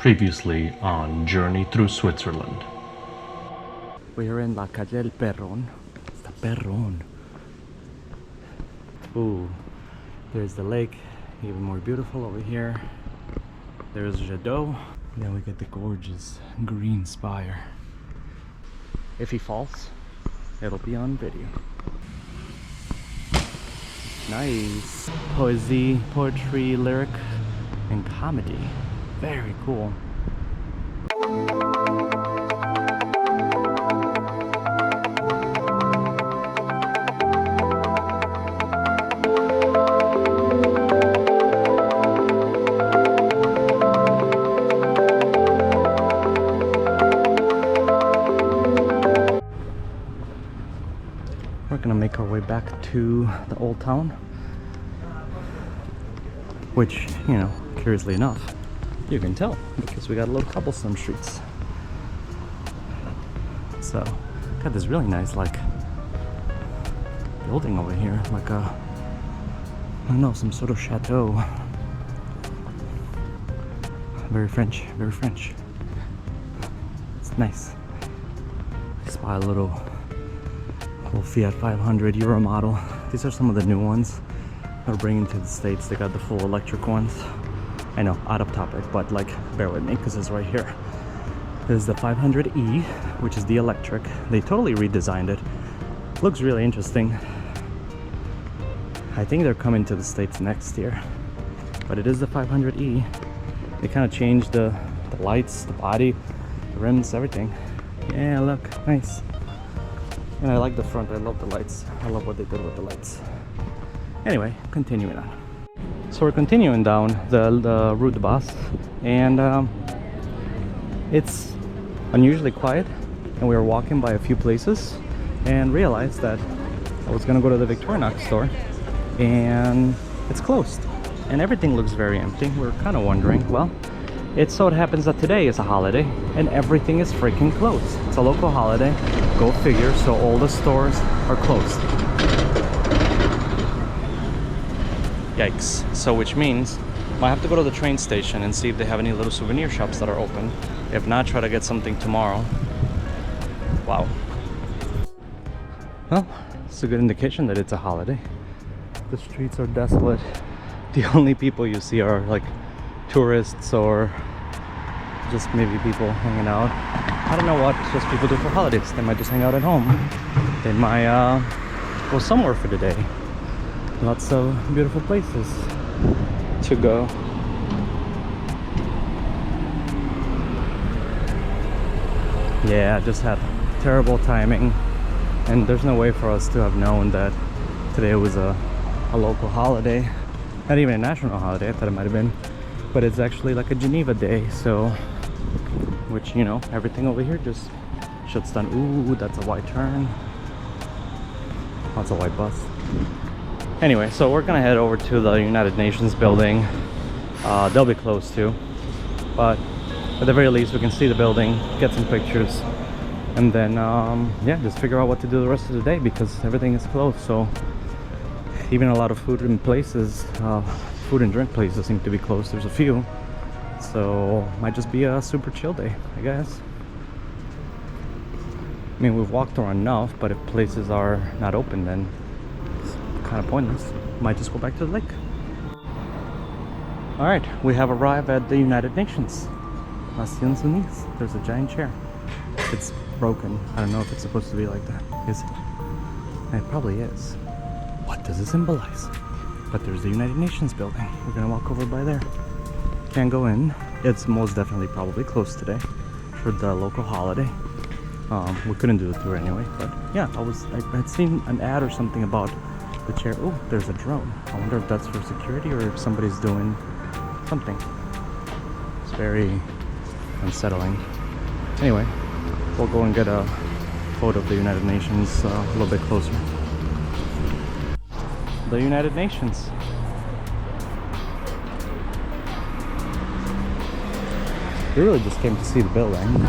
Previously on Journey Through Switzerland. We are in La Calle del Perron. It's the Perron. Ooh, there's the lake, even more beautiful over here. There's Jadot. Then we get the gorgeous green spire. If he falls, it'll be on video. Nice. Poetry, lyric, and comedy. Very cool. We're gonna make our way back to the old town, which, you know, curiously enough, you can tell because we got a little cobblestone streets. So, got this really nice, like, building over here, like a, I don't know, some sort of chateau. Very French, very French. It's nice. I spy a little Fiat 500 Euro model. These are some of the new ones they're bringing to the States. They got the full electric ones. I know, out of topic, but like, bear with me because it's right here. There's the 500e, which is the electric. They totally redesigned it. Looks really interesting. I think they're coming to the States next year, but it is the 500e. They kind of changed the lights, the body, the rims, everything. Yeah, look, nice. And I like the front. I love the lights. I love what they did with the lights. Anyway, continuing on. So we're continuing down the Rue de Basse, and it's unusually quiet. And we were walking by a few places and realized that I was gonna go to the Victorinox store, and it's closed. And everything looks very empty. We're kind of wondering, well, it so happens that today is a holiday and everything is freaking closed. It's a local holiday, go figure, so all the stores are closed. Yikes. So which means I have to go to the train station and see if they have any little souvenir shops that are open. If not, try to get something tomorrow. Wow. Well, it's a good indication that it's a holiday. The streets are desolate. The only people you see are like tourists or just maybe people hanging out. I don't know what just people do for holidays. They might just hang out at home. They might go somewhere for the day. Lots of beautiful places to go. Yeah, I just had terrible timing, and there's no way for us to have known that today was a local holiday. Not even a national holiday. I thought it might have been, but it's actually like a Geneva day, so, which, you know, everything over here just shuts down. Ooh, that's a white turn. That's a white bus. Anyway, so we're gonna head over to the United Nations building. They'll be closed too, but at the very least we can see the building, get some pictures, and then yeah, just figure out what to do the rest of the day because everything is closed. So even a lot of food and places, food and drink places seem to be closed. There's a few, so might just be a super chill day, I guess. I mean, we've walked around enough, but if places are not open, then it's kind of pointless. Might just go back to the lake. All right, we have arrived at the United Nations. Nations Unies. There's a giant chair. It's broken. I don't know if it's supposed to be like that. Is it? It probably is. What does it symbolize? But there's the United Nations building. We're gonna walk over by there. Can't go in. It's most definitely probably closed today for the local holiday. We couldn't do the tour anyway, but yeah, I had seen an ad or something about the chair. Oh, there's a drone. I wonder if that's for security or if somebody's doing something. It's very unsettling. Anyway, we'll go and get a photo of the United Nations a little bit closer. The United Nations. We really just came to see the building.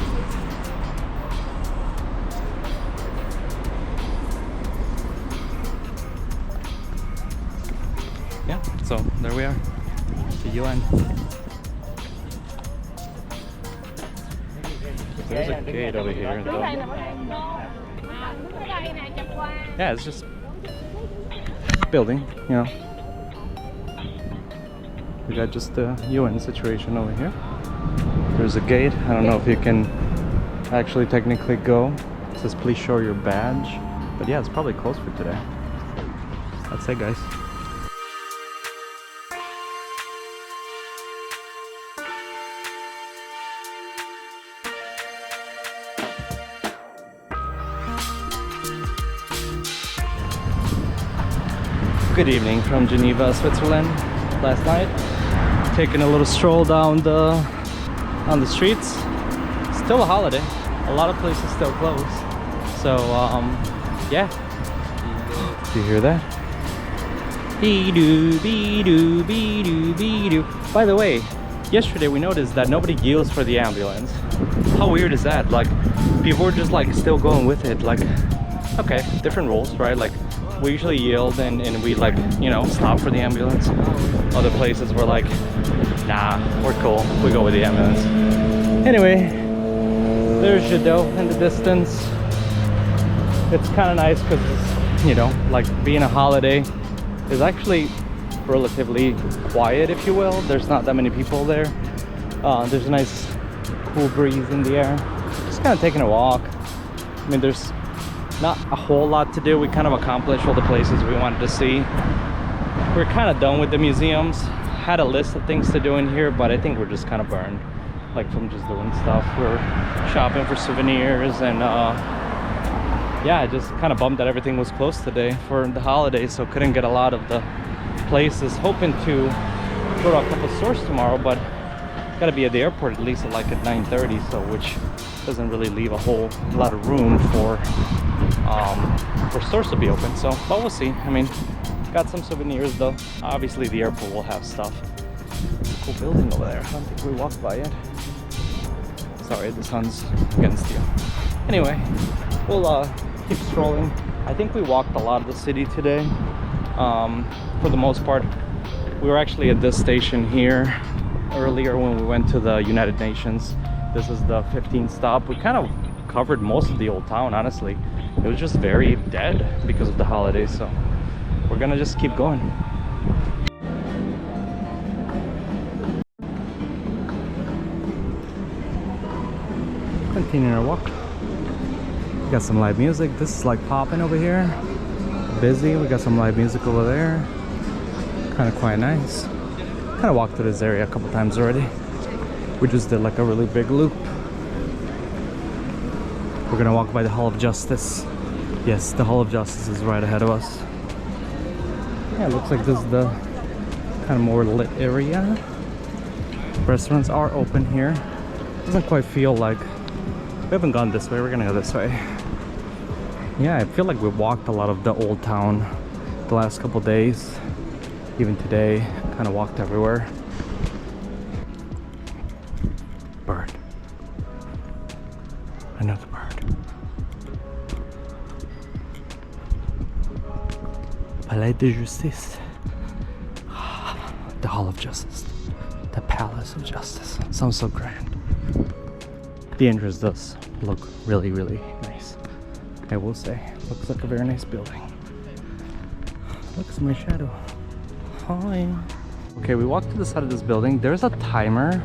Yeah, so there we are, the UN. There's a gate over here though. Yeah, it's just building, you know. We got just the UN situation over here. There's a gate. I don't know if you can actually technically go. It says please show your badge. But yeah, it's probably closed for today. That's it, guys. Good evening from Geneva, Switzerland. Last night, taking a little stroll on the streets. Still a holiday. A lot of places still closed. So yeah. Do you hear that? Be-doo, be-doo, be-doo, be-doo. By the way, yesterday we noticed that nobody yields for the ambulance. How weird is that? Like, people were just like still going with it. Like, okay, different rules, right? Like, we usually yield and we like, you know, stop for the ambulance. Other places we're like, nah, we're cool. We go with the ambulance. Anyway, there's Geneva in the distance. It's kind of nice because, you know, like being a holiday is actually relatively quiet, if you will. There's not that many people there. There's a nice cool breeze in the air. Just kind of taking a walk. I mean, there's not a whole lot to do. We kind of accomplished all the places we wanted to see. We're kind of done with the museums. Had a list of things to do in here, but I think we're just kind of burned, like from just doing stuff. We're shopping for souvenirs and yeah, just kind of bummed that everything was closed today for the holidays, so couldn't get a lot of the places. Hoping to go to a couple stores tomorrow, but gotta be at the airport at least at like at 9:30, so which doesn't really leave a whole lot of room for stores to be open. So, but we'll see. I mean, got some souvenirs though. Obviously the airport will have stuff. Cool building over there. I don't think we walked by it. Sorry, the sun's against you. Anyway, we'll keep strolling. I think we walked a lot of the city today. For the most part, we were actually at this station here earlier when we went to the United Nations. This is the 15th stop. We kind of covered most of the old town, honestly. It was just very dead because of the holidays, so we're gonna just keep going. Continuing our walk. Got some live music. This is like popping over here. Busy. We got some live music over there. Kind of quite nice. Kind of walked through this area a couple times already. We just did like a really big loop. We're gonna walk by the Hall of Justice. Yes, the Hall of Justice is right ahead of us. Yeah, it looks like this is the kind of more lit area. Restaurants are open here. Doesn't quite feel like we haven't gone this way. We're gonna go this way. Yeah, I feel like we walked a lot of the old town the last couple days. Even today, kind of walked everywhere. Bird. Another bird. Palais de Justice. The Hall of Justice. The Palace of Justice. Sounds so grand. The entrance does look really, really nice. I will say, looks like a very nice building. Looks my shadow. Hi. Okay, we walked to the side of this building. There's a timer.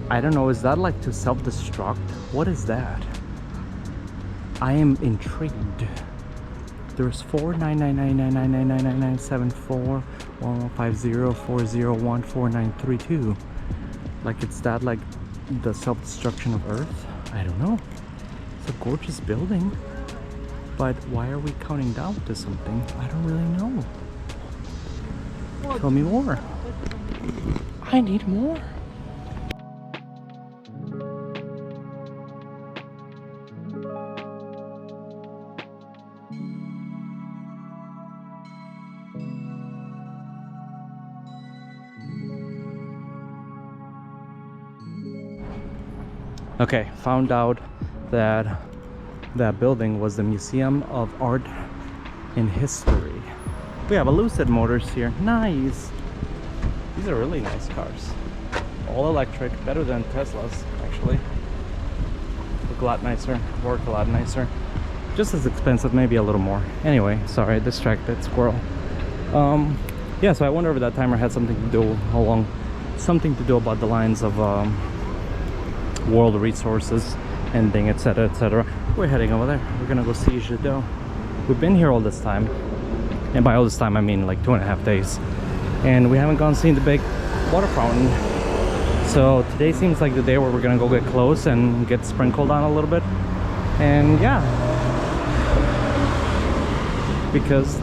I don't know, is that like to self-destruct? What is that? I am intrigued. There's 49999997411504014014932. Like, it's that like the self-destruction of Earth? I don't know. It's a gorgeous building. But why are we counting down to something? I don't really know. Tell me more. I need more. Okay, found out that that building was the Museum of Art and History. We have a Lucid Motors here. Nice. These are really nice cars. All electric, better than Teslas, actually. look a lot nicer, work a lot nicer. Just as expensive, maybe a little more. Anyway, sorry, distracted squirrel. Yeah, so I wonder if that timer had something to do about the lines of world resources ending, etc, etc. We're heading over there. We're gonna go see Geneva. We've been here all this time, and by all this time I mean like 2.5 days, and we haven't gone seen the big water fountain. So today seems like the day where we're gonna go get close and get sprinkled on a little bit. And yeah, because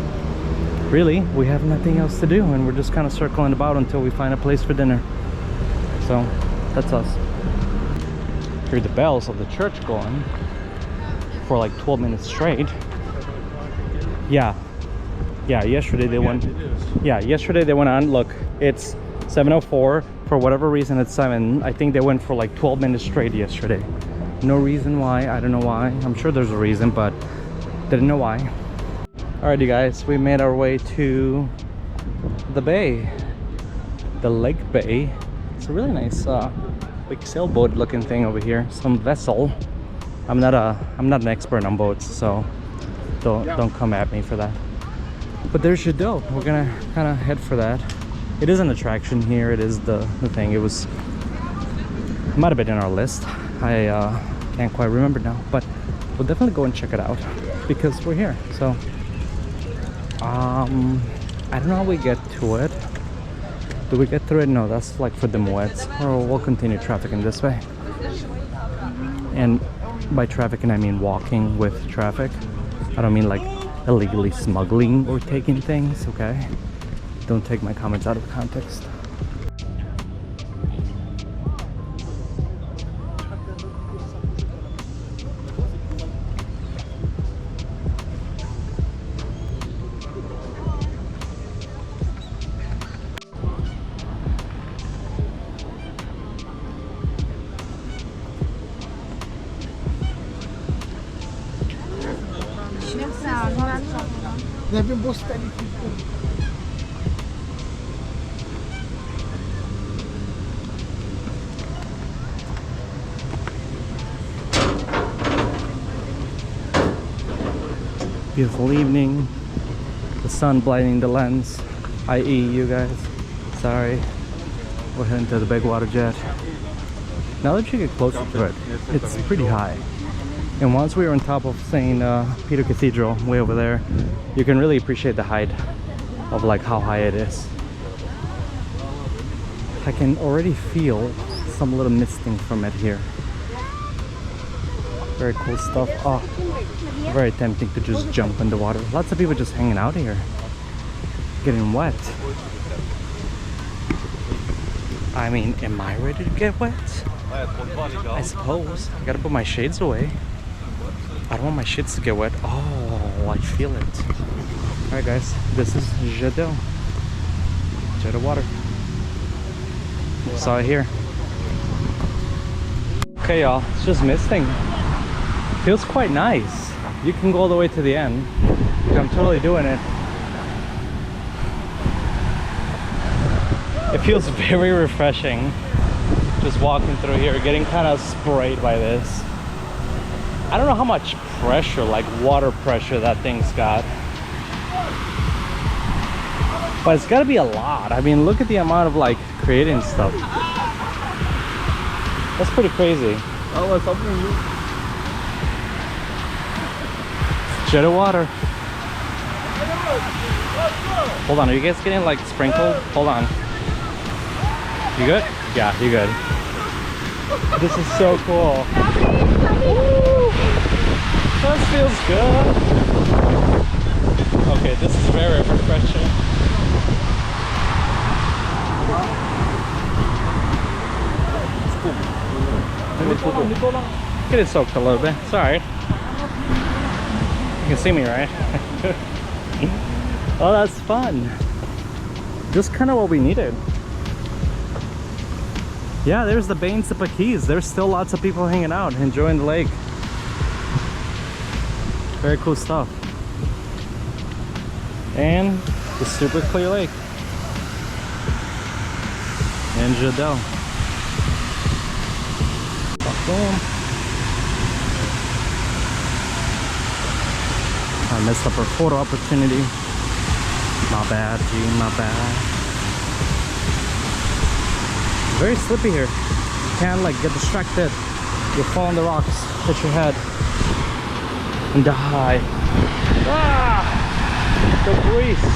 really we have nothing else to do, and we're just kind of circling about until we find a place for dinner. So that's us. Hear the bells of the church going for like 12 minutes straight. Yeah, yesterday they went. Yeah, yesterday they went on. Look, it's 7:04. For whatever reason it's 7. I think they went for like 12 minutes straight yesterday. No reason why. I don't know why. I'm sure there's a reason, but didn't know why. Alright, you guys, we made our way to the bay, the lake bay. It's a really nice big sailboat looking thing over here, some vessel. I'm not an expert on boats, so don't come at me for that. But there's Geneva. We're gonna kind of head for that. It is an attraction here. It is the thing. It might have been in our list. I can't quite remember now, but we'll definitely go and check it out because we're here. So I don't know how we get to it. Do we get through it? No, that's like for the Moets. Or we'll continue trafficking this way. And by trafficking I mean walking with traffic. I don't mean like illegally smuggling or taking things, okay? Don't take my comments out of context. Beautiful evening, the sun blinding the lens, i.e. you guys. Sorry, we're heading to the big water jet. Now that you get closer to it, it's pretty high. And once we were on top of St. Pierre Cathedral, way over there, you can really appreciate the height of like how high it is. I can already feel some little misting from it here. Very cool stuff. Oh, very tempting to just jump in the water. Lots of people just hanging out here, getting wet. I mean, am I ready to get wet? I suppose. I gotta put my shades away. I don't want my shits to get wet. Oh, I feel it. Alright guys, this is Geneva. Geneva water. Saw it here. Okay y'all, it's just misting. Feels quite nice. You can go all the way to the end. I'm totally doing it. It feels very refreshing just walking through here, getting kind of sprayed by this. I don't know how much pressure, like water pressure, that thing's got, but it's got to be a lot. I mean, look at the amount of like creating stuff. That's pretty crazy. Jet of water. Hold on, are you guys getting like sprinkled? Hold on. You good? Yeah, you good. This is so cool. Woo! That feels good. Okay, this is very refreshing. Get it soaked a little bit. It's alright. You can see me, right? Oh, that's fun. Just kind of what we needed. Yeah, there's the Bay and Sipa Keys. There's still lots of people hanging out, enjoying the lake. Very cool stuff. And the super clear lake. And Geneva. Boom. messed up our photo opportunity. My bad, G, my bad. Very slippy here. You can't like get distracted. You'll fall on the rocks, hit your head, and die. Ah! The breeze.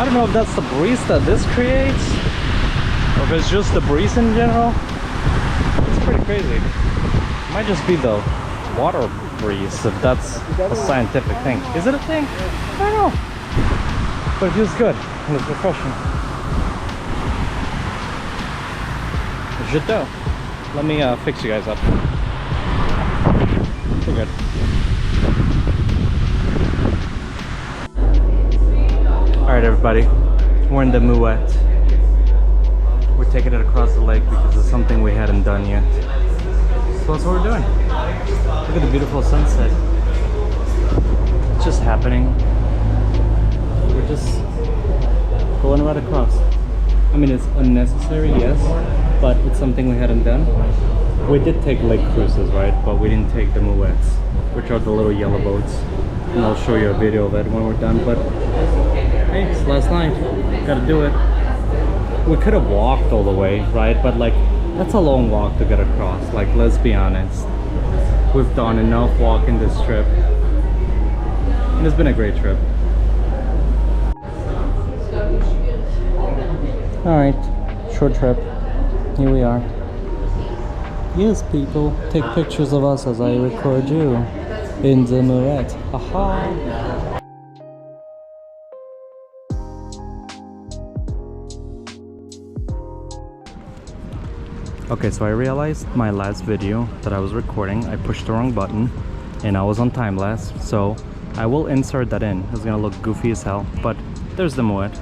I don't know if that's the breeze that this creates, or if it's just the breeze in general. It's pretty crazy. It might just be the water breeze, if that's a scientific thing. Is it a thing? I don't know. But it feels good and it's refreshing. Je do. Let me fix you guys up. We're good. Alright everybody, we're in the Mouette. We're taking it across the lake because it's something we hadn't done yet. So that's what we're doing. Look at the beautiful sunset. It's just happening. We're just going right across. I mean, it's unnecessary, yes, but it's something we hadn't done. We did take lake cruises, right? But we didn't take the Mouettes, which are the little yellow boats. And I'll show you a video of it when we're done. But hey, it's last night. Gotta do it. We could have walked all the way, right? But like, that's a long walk to get across. Like, let's be honest. We've done enough walking this trip. And it's been a great trip. Alright, short trip. Here we are. Yes, people, take pictures of us as I record you in the Mouette. Haha! Okay, so I realized my last video that I was recording, I pushed the wrong button and I was on time lapse, so I will insert that in. It's gonna look goofy as hell, but there's the Mouette.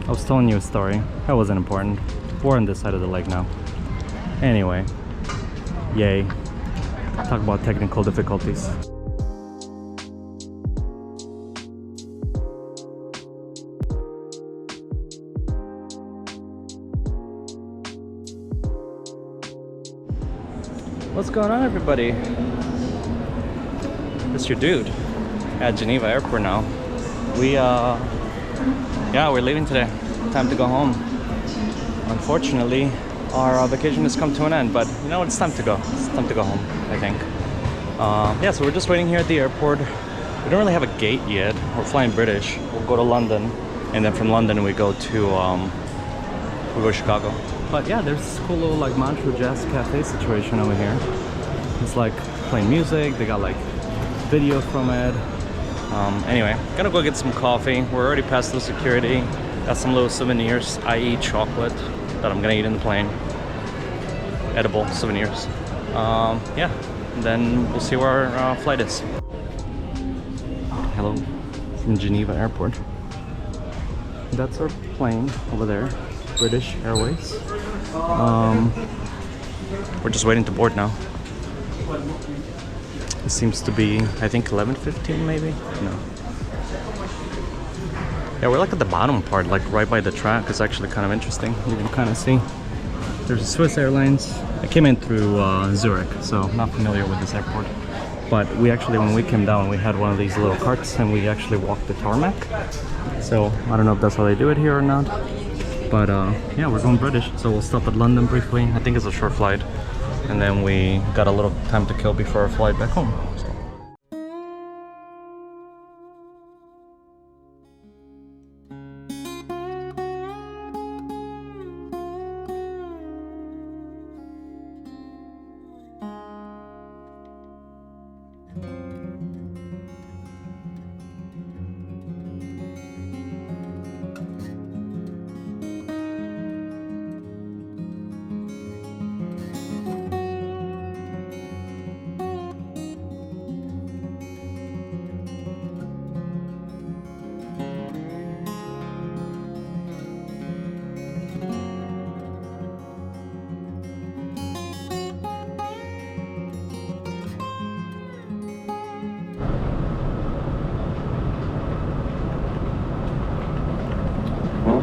I was telling you a story. That wasn't important. We're on this side of the lake now. Anyway, yay. Talk about technical difficulties. What's going on, everybody? It's your dude at Geneva Airport now. We're leaving today. Time to go home. Unfortunately, our vacation has come to an end, but you know what? It's time to go. It's time to go home, I think. Yeah, so we're just waiting here at the airport. We don't really have a gate yet. We're flying British. We'll go to London, and then from London we go to Chicago. But yeah, there's this cool little like Montreux Jazz Cafe situation over here. It's like playing music. They got like video from it. Anyway, gonna go get some coffee. We're already past the security. Got some little souvenirs, i.e. chocolate, that I'm gonna eat in the plane. Edible souvenirs. Yeah, and then we'll see where our flight is. Hello from Geneva Airport. That's our plane over there, British Airways. We're just waiting to board now. It seems to be, I think, 11:15 maybe? No. Yeah, we're like at the bottom part, like right by the track. It's actually kind of interesting. You can kind of see. There's a Swiss Airlines. I came in through Zurich, so I'm not familiar with this airport. But we actually, when we came down, we had one of these little carts and we actually walked the tarmac. So I don't know if that's how they do it here or not. But yeah, we're going British, so we'll stop at London briefly. I think it's a short flight. And then we got a little time to kill before our flight back home. So.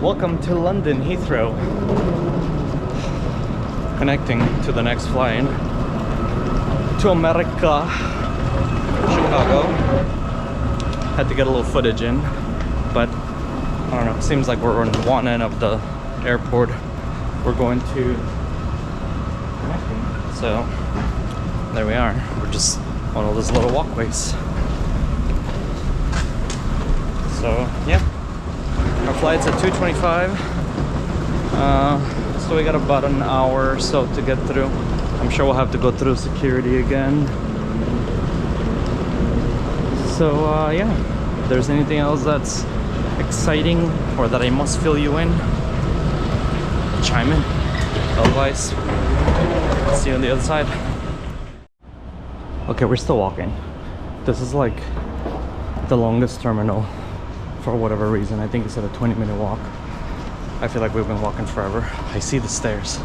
Welcome to London Heathrow. Connecting to the next flight to America, Chicago. had to get a little footage in, but I don't know, it seems like we're on one end of the airport. We're going to connecting, so there we are. We're just on all those little walkways. So yeah, our flight's at 2:25. So we got about an hour or so to get through. I'm sure we'll have to go through security again. So yeah, if there's anything else that's exciting or that I must fill you in, chime in. Otherwise, see you on the other side. Okay, we're still walking. This is like the longest terminal for whatever reason. I think it's at a 20-minute walk. I feel like we've been walking forever. I see the stairs,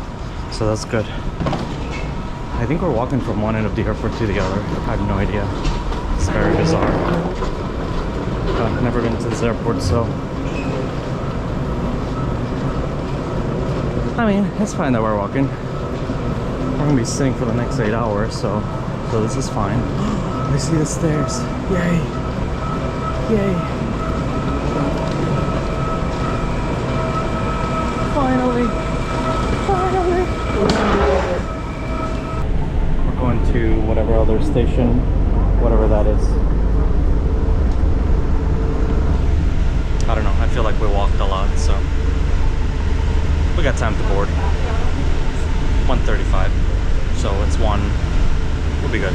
so that's good. I think we're walking from one end of the airport to the other. I have no idea. It's very bizarre. I've never been to this airport, so I mean, it's fine that we're walking. We're gonna be sitting for the next 8 hours, so this is fine. I see the stairs. Yay! Yay! Finally! Finally! We're going to whatever other station, whatever that is. I don't know, I feel like we walked a lot, so we got time to board. 1:35, so it's 1. We'll be good.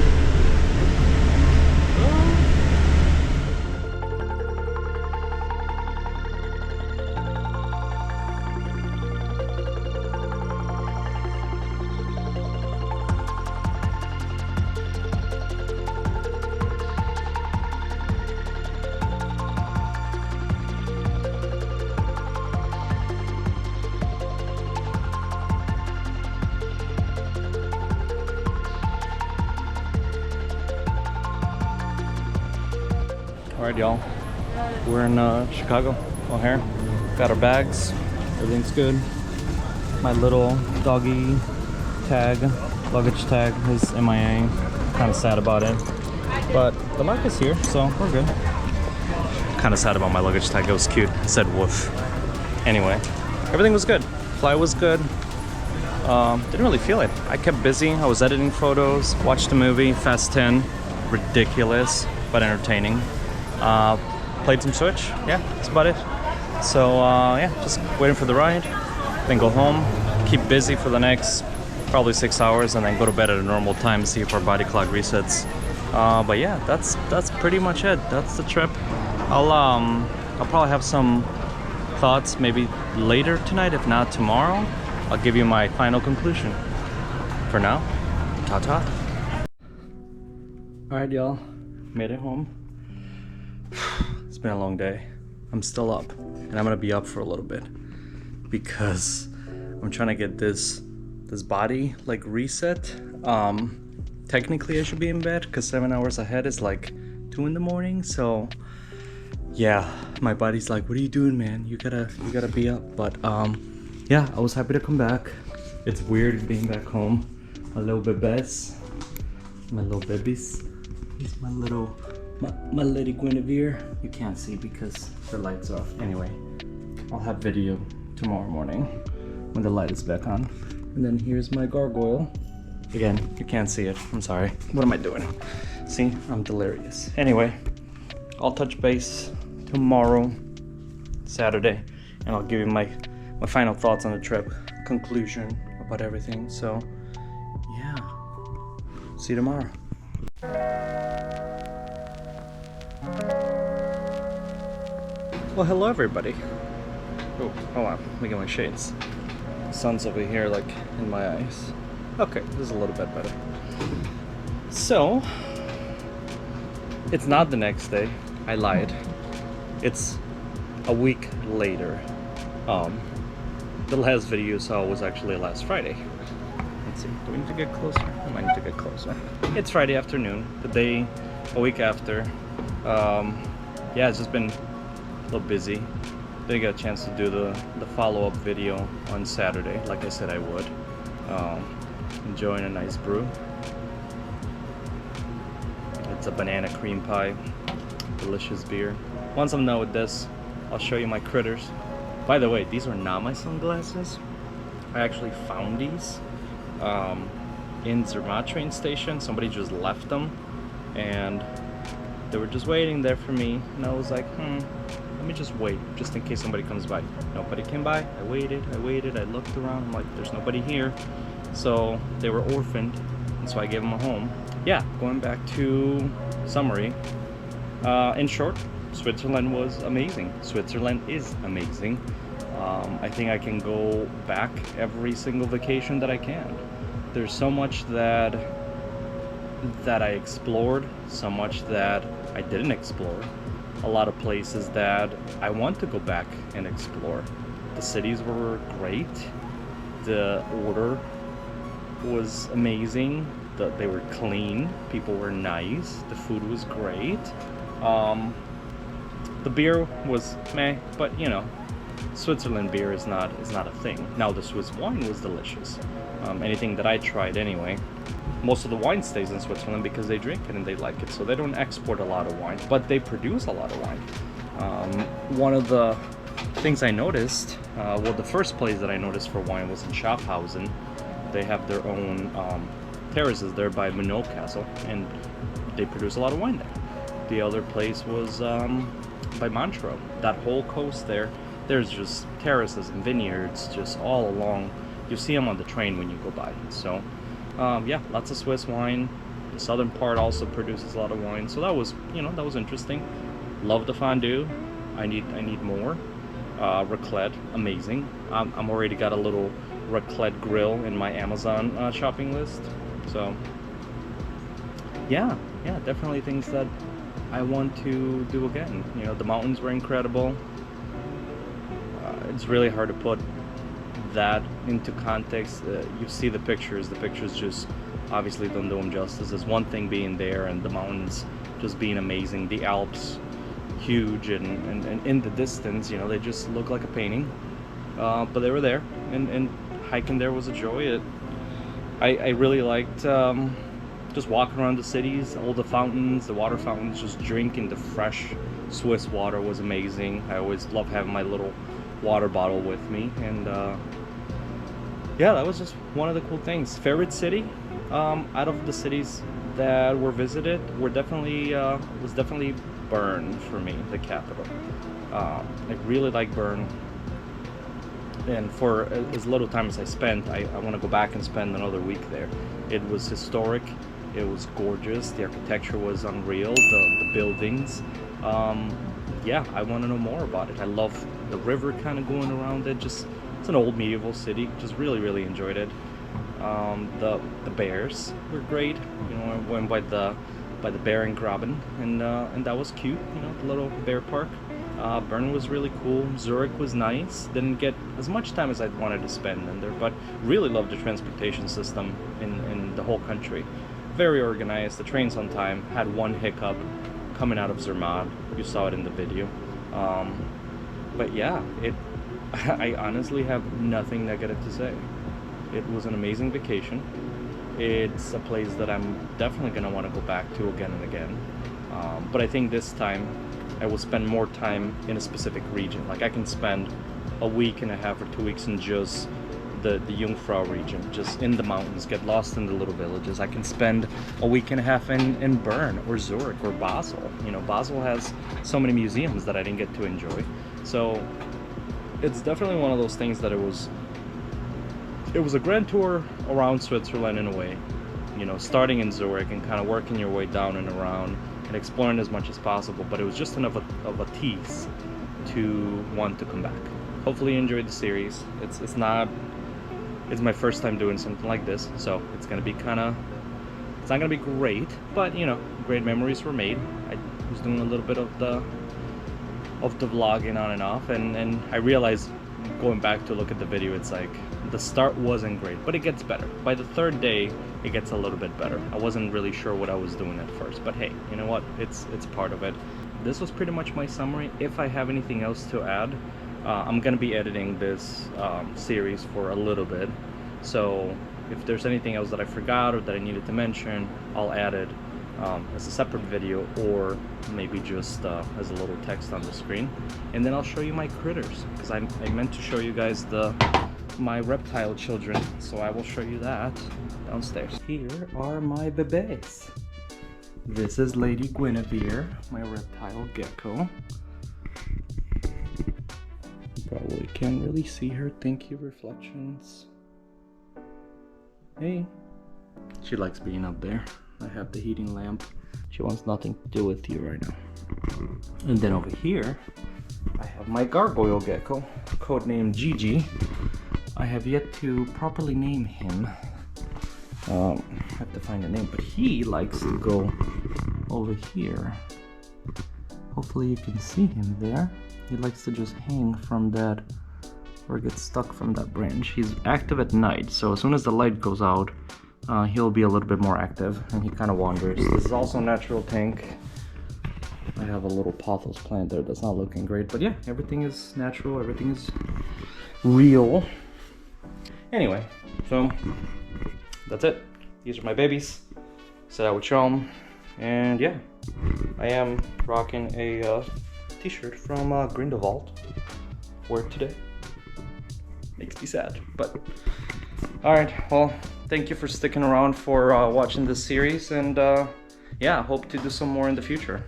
Alright, y'all, we're in Chicago, O'Hare. Got our bags, everything's good. My little doggy tag, luggage tag is MIA. Kind of sad about it, but the mark is here, so we're good. Kind of sad about my luggage tag, it was cute, it said woof. Anyway, everything was good. Flight was good. Didn't really feel it. I kept busy, I was editing photos, watched a movie, Fast 10, ridiculous, but entertaining. Played some Switch, yeah, that's about it. So yeah, just waiting for the ride, then go home, keep busy for the next probably 6 hours, and then go to bed at a normal time, see if our body clock resets. But yeah, that's pretty much it. That's the trip. I'll probably have some thoughts maybe later tonight, if not tomorrow. I'll give you my final conclusion. For now, ta-ta. Alright, y'all, made it home. It's been a long day. I'm still up, and I'm gonna be up for a little bit because I'm trying to get this body like reset. Technically I should be in bed because 7 hours ahead is like 2 in the morning. So yeah, my body's like, what are you doing, man? You gotta be up. But yeah, I was happy to come back. It's weird being back home. My little bebés, my little babies. He's my lady Guinevere. You can't see because the light's off. Anyway, I'll have video tomorrow morning when the light is back on. And then here's my gargoyle. Again, you can't see it. I'm sorry. What am I doing? See, I'm delirious. Anyway, I'll touch base tomorrow, Saturday, and I'll give you my final thoughts on the trip, conclusion about everything. So yeah, see you tomorrow. Well, hello everybody. Oh, hold on, let me get my shades. The sun's over here, like, in my eyes. Okay, this is a little bit better. So, it's not the next day. I lied. It's a week later. The last video you saw was actually last Friday. Let's see, do we need to get closer? I might need to get closer. It's Friday afternoon, the day, a week after. Yeah, it's just been a little busy. Didn't get a chance to do the follow-up video on Saturday, like I said I would. Enjoying a nice brew. It's a banana cream pie. delicious beer. Once I'm done with this, I'll show you my critters. By the way, these are not my sunglasses. I actually found these in Zermatt train station. Somebody just left them and they were just waiting there for me, and I was like, let me just wait, just in case somebody comes by. Nobody came by. I waited, I looked around, I'm like, there's nobody here. So they were orphaned, and so I gave them a home. Yeah, going back to summary. In short, Switzerland was amazing. Switzerland is amazing. I think I can go back every single vacation that I can. There's so much that I explored, so much that I didn't explore. A lot of places that I want to go back and explore. The cities were great. The order was amazing. They were clean. People were nice. The food was great. The beer was meh, but you know, Switzerland beer is not a thing. Now the Swiss wine was delicious. Anything that I tried anyway. Most of the wine stays in Switzerland because they drink it and they like it, so they don't export a lot of wine, but they produce a lot of wine. One of the things I noticed, well, the first place that I noticed for wine was in Schaffhausen. They have their own terraces there by Minot Castle, and they produce a lot of wine there. The other place was by Montreux. That whole coast there, there's just terraces and vineyards just all along. You see them on the train when you go by. So yeah, lots of Swiss wine. The southern part also produces a lot of wine, so that was, you know, that was interesting. Love the fondue. I need more. Raclette, amazing. I'm already got a little raclette grill in my Amazon shopping list. So yeah, definitely things that I want to do again. You know, the mountains were incredible. It's really hard to put that into context. You see the pictures just obviously don't do them justice. There's one thing being there and the mountains just being amazing, the Alps huge, and in the distance, you know, they just look like a painting, but they were there, and hiking there was a joy. I really liked just walking around the cities, all the fountains, the water fountains, just drinking the fresh Swiss water was amazing. I always love having my little water bottle with me, and yeah, that was just one of the cool things. Favorite city out of the cities that were visited was definitely Bern for me, the capital. I really like Bern, and for as little time as I spent, I want to go back and spend another week there. It was historic, it was gorgeous, the architecture was unreal, the buildings. Yeah, I want to know more about it. I love the river kind of going around it. Just, it's an old medieval city. Just really enjoyed it. The bears were great. You know, I went by the Bärengraben, and that was cute. You know, the little bear park. Bern was really cool. Zurich was nice. Didn't get as much time as I'd wanted to spend in there, but really loved the transportation system in the whole country. Very organized. The trains on time. Had one hiccup coming out of Zermatt. You saw it in the video. But yeah, I honestly have nothing negative to say. It was an amazing vacation. It's a place that I'm definitely gonna want to go back to again and again. But I think this time I will spend more time in a specific region. Like I can spend a week and a half or 2 weeks in just the Jungfrau region, just in the mountains, get lost in the little villages. I can spend a week and a half in Bern or Zurich or Basel. You know, Basel has so many museums that I didn't get to enjoy. So it's definitely one of those things that it was a grand tour around Switzerland in a way. You know, starting in Zurich and kind of working your way down and around and exploring as much as possible, but it was just enough of a tease to want to come back. Hopefully you enjoyed the series. It's my first time doing something like this, so it's gonna be it's not gonna be great, but you know, great memories were made. I was doing a little bit of the vlogging on and off, and I realized going back to look at the video, it's like the start wasn't great, but it gets better. By the third day, it gets a little bit better. I wasn't really sure what I was doing at first, but hey, you know what? It's part of it. This was pretty much my summary. If I have anything else to add, I'm gonna be editing this series for a little bit, so if there's anything else that I forgot or that I needed to mention, I'll add it as a separate video, or maybe just as a little text on the screen. And then I'll show you my critters, because I meant to show you guys my reptile children, so I will show you that downstairs. Here are my bebés. This is Lady Guinevere, my reptile gecko. You probably can't really see her. Thank you, reflections. Hey. She likes being up there. I have the heating lamp. She wants nothing to do with you right now. And then over here, I have my gargoyle gecko, codenamed Gigi. I have yet to properly name him. I have to find a name, but he likes to go over here. Hopefully you can see him there. He likes to just hang from that, or get stuck from that branch. He's active at night, so as soon as the light goes out, he'll be a little bit more active, and he kind of wanders. This is also a natural tank. I have a little pothos plant there that's not looking great, but yeah, everything is natural, everything is real. Anyway, so that's it. These are my babies. Said I would show them, and yeah, I am rocking a t-shirt from Grindelwald for today. Makes me sad, but all right, well, thank you for sticking around for watching this series, and yeah, I hope to do some more in the future.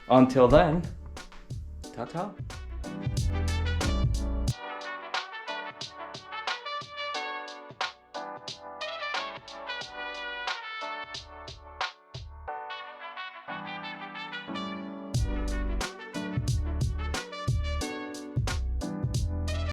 Until then, ta-ta.